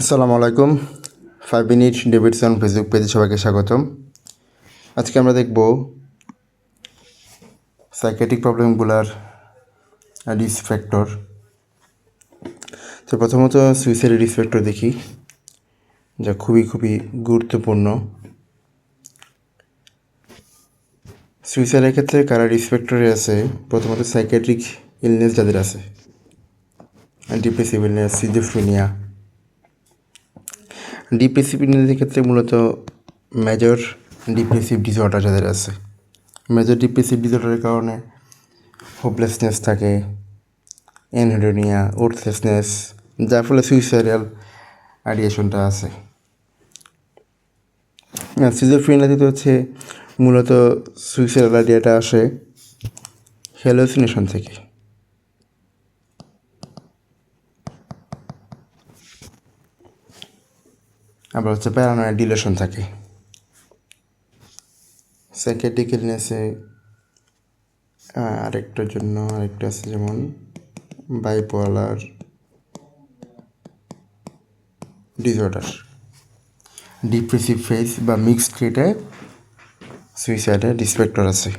আসসালামু আলাইকুম। 5 minute Davidson Facebook পেজে সবাইকে স্বাগতম। আজকে আমরা দেখব সাইকিয়াট্রিক প্রবলেমগুলার রিস্ক ফ্যাক্টর। তো প্রথমত সুইসাইড রিস্ক ফ্যাক্টর দেখি, যা খুবই গুরুত্বপূর্ণ। সুইসাইডের ক্ষেত্রে কারা রিস্ক ফ্যাক্টরে আছে? প্রথমত সাইকিয়াট্রিক ইলনেস যাদের আছে, ডিপ্রেসিভ ইলনেস, সিজোফ্রেনিয়া। ডিপ্রেসিভ ইলনেসের ক্ষেত্রে মূলত মেজর ডিপ্রেসিভ ডিসঅর্ডার যাদের আছে। মেজর ডিপ্রেসিভ ডিসঅর্ডারের কারণে হোপলেসনেস থাকে, অ্যানহেডোনিয়া, ওর্থলেসনেস, যার ফলে সুইসাইডাল আইডিয়েশনটা আছে। সিজোফ্রেনিয়াতে হচ্ছে মূলত সুইসাইডাল আইডিয়াটা আসে হ্যালুসিনেশন থেকে। আবার হচ্ছে প্যারানয়েড ডিলেশন থাকে। সাইকিয়াট্রিক ইলনেসে আরেকটা আছে, যেমন বাইপোলার ডিসঅর্ডার। ডিপ্রেসিভ ফেজ বা মিক্সড স্টেটে সুইসাইডের রিস্ক ফ্যাক্টর আছে।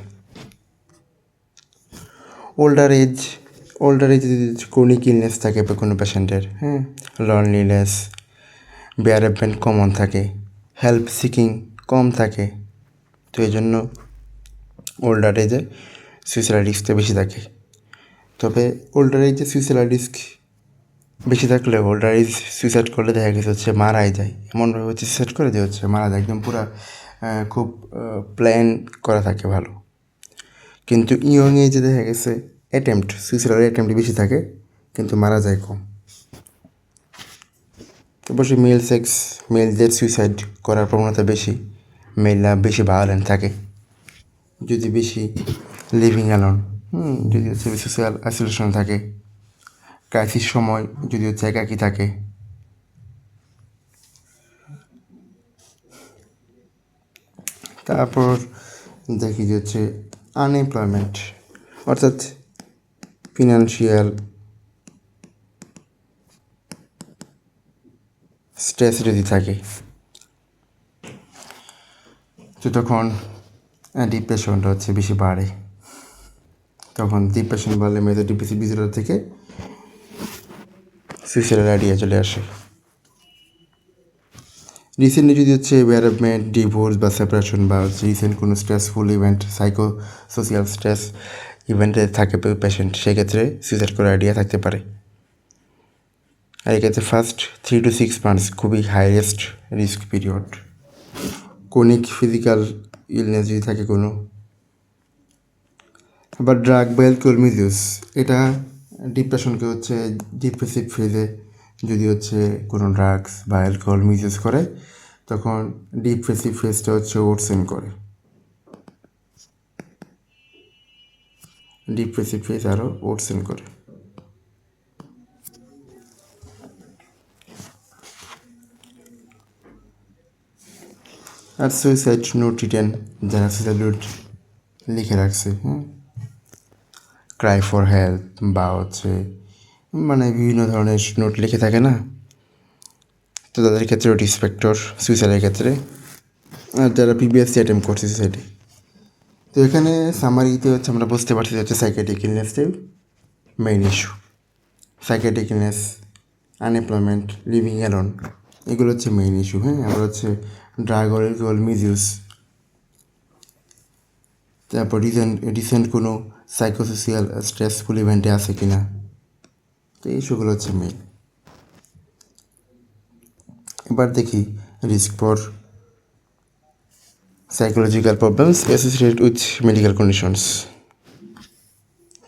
ওল্ডার এজে যদি ক্রনিক ইলনেস থাকে বা কোনো পেশেন্টের, লনলিনেস, বেয়ারেবমেন্ট কমন থাকে, হেল্প সিকিং কম থাকে, তো এই জন্য ওল্ডার এজে সুইসাইডাল রিস্কটা বেশি থাকে। তবে ওল্ডার এজে সুইসাইডাল রিস্ক বেশি থাকলে ওল্ডার এজ সুইসাইড করলে দেখা গেছে হচ্ছে মারাই যায়, এমনভাবে হচ্ছে সুইসাইড করে যে হচ্ছে মারা যায়, একদম পুরো খুব প্ল্যান করা থাকে ভালো। কিন্তু ইয়ং এজে দেখা গেছে সুইসাইডাল অ্যাটেম্প্ট বেশি থাকে, কিন্তু মারা যায় কম। অবশ্যই মেলদের সুইসাইড করার প্রবণতা বেশি, মেলরা বেশি ভায়োলেন্ট থাকে। যদি বেশি লিভিং অ্যালোন, যদি হচ্ছে সোশ্যাল আইসোলেশন থাকে, ক্রাইসিস সময় যদি হচ্ছে একাকী থাকে। তারপর দেখি যে হচ্ছে আনএমপ্লয়মেন্ট, অর্থাৎ ফিনান্সিয়াল স্ট্রেস যদি থাকে, তো তখন ডিপ্রেশনটা হচ্ছে বেশি বাড়ে। তখন ডিপ্রেশন বাড়লে মেজর ডিপ্রেসিভ ডিসঅর্ডার থেকে সুইসাইডাল আইডিয়া চলে আসে। রিসেন্টলি যদি হচ্ছে ব্যারেবমেন্ট, ডিভোর্স বা সেপারেশন বা রিসেন্ট কোনো স্ট্রেসফুল ইভেন্ট, সোশ্যাল স্ট্রেস ইভেন্টে থাকে পেশেন্ট, সেক্ষেত্রে সুইসাইড করার আইডিয়া থাকতে পারে। আর এক্ষেত্রে ফার্স্ট 3 to 6 months খুবই highest risk period. Chronic physical illness যদি থাকে কোনো, আবার ড্রাগ বা অ্যালকোহল মিসইউজ, এটা ডিপ্রেশনকে হচ্ছে ডিপ্রেসিভ ফেজে যদি হচ্ছে কোনো ড্রাগস বা অ্যালকোহল মিসইউজ করে, তখন ডিপ্রেসিভ ফেজটা হচ্ছে ওর্সেন করে, ডিপ্রেসিভ ফেজ আরও ওর্সেন করে। আর সুইসাইড নোট রিটেন, যারা সুইসাইড নোট লিখে রাখছে, ক্রাই ফর হেল্প বা হচ্ছে মানে বিভিন্ন ধরনের নোট লিখে থাকে না, তো তাদের ক্ষেত্রে রিস্ক ফ্যাক্টর সুইসাইডের ক্ষেত্রে। আর যারা প্রিভিয়াসলি অ্যাটেম্প করছে সুইসাইডে, তো এখানে সামারিতে হচ্ছে আমরা বুঝতে পারছি হচ্ছে সাইকিয়াট্রিক ইলনেসটাই main issue. Psychiatric illness, unemployment, living alone, এগুলো হচ্ছে মেইন ইস্যু। আবার হচ্ছে ড্রাগ or alcohol মিসইউজ, তারপর রিসেন্ট কোনো সাইকোসোশিয়াল স্ট্রেসফুল ইভেন্টে আছে কি না, তো এই ইস্যুগুলো হচ্ছে মেইন। এবার দেখি risk for psychological problems associated with medical conditions.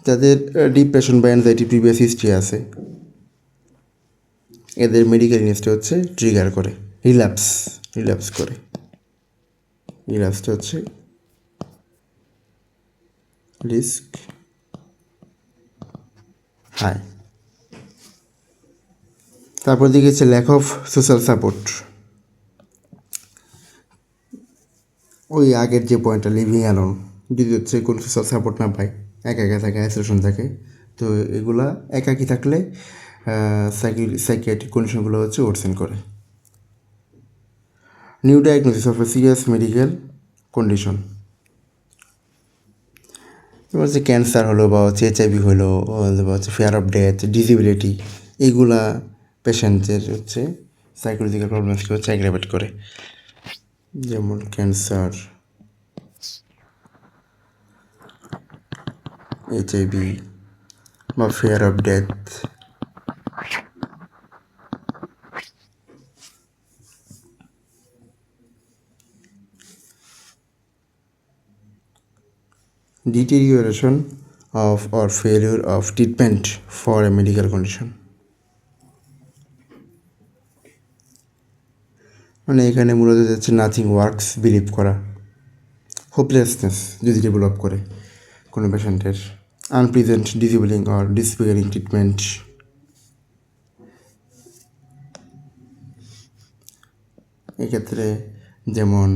যাদের ডিপ্রেশন বা অ্যাংজাইটি প্রিভিয়াস হিস্ট্রি আছে, এদের মেডিকেল ইলনেসটা হচ্ছে ট্রিগার করে, রিল্যাপস করে। রিল্যাপসটা হচ্ছে রিস্ক হাই। তারপর দিকে হচ্ছে ল্যাক অফ সোশ্যাল সাপোর্ট। ওই আগের যে পয়েন্টটা, লিভিং অ্যালোন, যদি হচ্ছে কোনো সোশ্যাল সাপোর্ট না পায়, একা থাকে, আইসোলেশন থাকে, তো এগুলা একাকী থাকলে সাইকিয়াট্রিক কন্ডিশনগুলো হচ্ছে ওরসেন করে। New diagnosis of A serious medical condition, যেমন হচ্ছে ক্যান্সার হলো বা হচ্ছে HIV হলো বা হচ্ছে ফিয়ার অফ ডেথ, ডিসেবিলিটি, এইগুলা পেশেন্টের হচ্ছে সাইকোলজিক্যাল প্রবলেমসকে হচ্ছে অ্যাগ্রাভেট করে। যেমন ক্যান্সার, HIV বা fear of death. ডিটেরিওরেশন of or failure of treatment for a medical condition, মানে এখানে মূলত হচ্ছে নাথিং ওয়ার্কস বিলিভ করা, হোপলেসনেস যদি ডেভেলপ করে কোনো পেশেন্টের, unpleasant disabling or disfiguring treatment, এক্ষেত্রে যেমন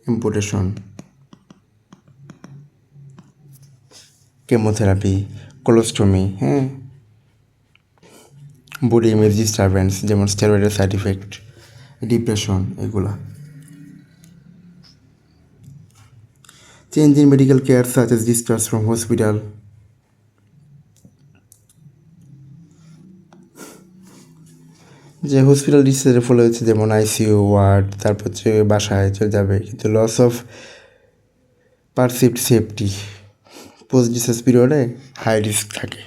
amputation, chemotherapy, colostomy, body image disturbance যেমন স্টেরয়েডের সাইড ইফেক্ট, ডিপ্রেশন, এগুলা। Change in medical care such as discharge from hospital, যে হসপিটাল ডিসচার্জের ফলে হচ্ছে যেমন ICU ওয়ার্ড, তারপর হচ্ছে বাসায় চলে যাবে, কিন্তু loss of perceived safety post discharge পিরিয়ডে হাই রিস্ক থাকে।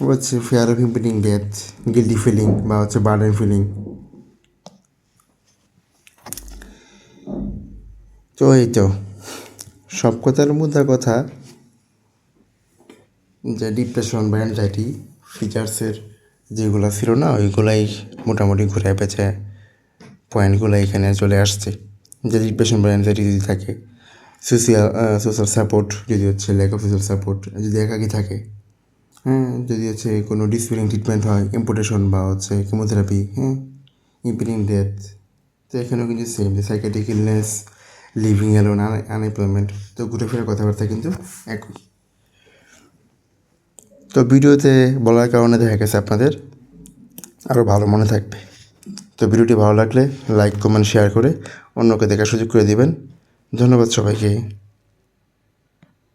হচ্ছে fear of impending death, guilty feeling বা হচ্ছে বার্ডেন ফিলিং। তো এই তো সব কথার মধ্যে কথা যে ডিপ্রেশন বা অ্যাংজাইটি ফিচার্সের যেগুলো ছিল না, ওইগুলাই মোটামুটি ঘুরে পেঁচে পয়েন্টগুলো এখানে চলে আসছে। যে ডিপ্রেশন বা অ্যাংজাইটি যদি থাকে, সোশ্যাল সাপোর্ট যদি হচ্ছে ল্যাক অফ সোশ্যাল সাপোর্ট, যদি একাকী থাকে, যদি হচ্ছে কোনো ডিসফিলিং ট্রিটমেন্ট হয়, ইম্পোর্টেশন বা হচ্ছে কেমোথেরাপি, ইম্পিডিং ডেথ, তো এখানেও কিন্তু সেম, যে psychiatric illness, living alone, unemployment, তো ঘুরে ফেরার কথাবার্তা কিন্তু একই। তো ভিডিওতে বলার কারণে দেখা গেছে আপনাদের আরও ভালো মনে থাকবে। তো ভিডিওটি ভালো লাগলে লাইক, কমেন্ট, শেয়ার করে অন্যকে দেখার সুযোগ করে দিবেন। ধন্যবাদ সবাইকে।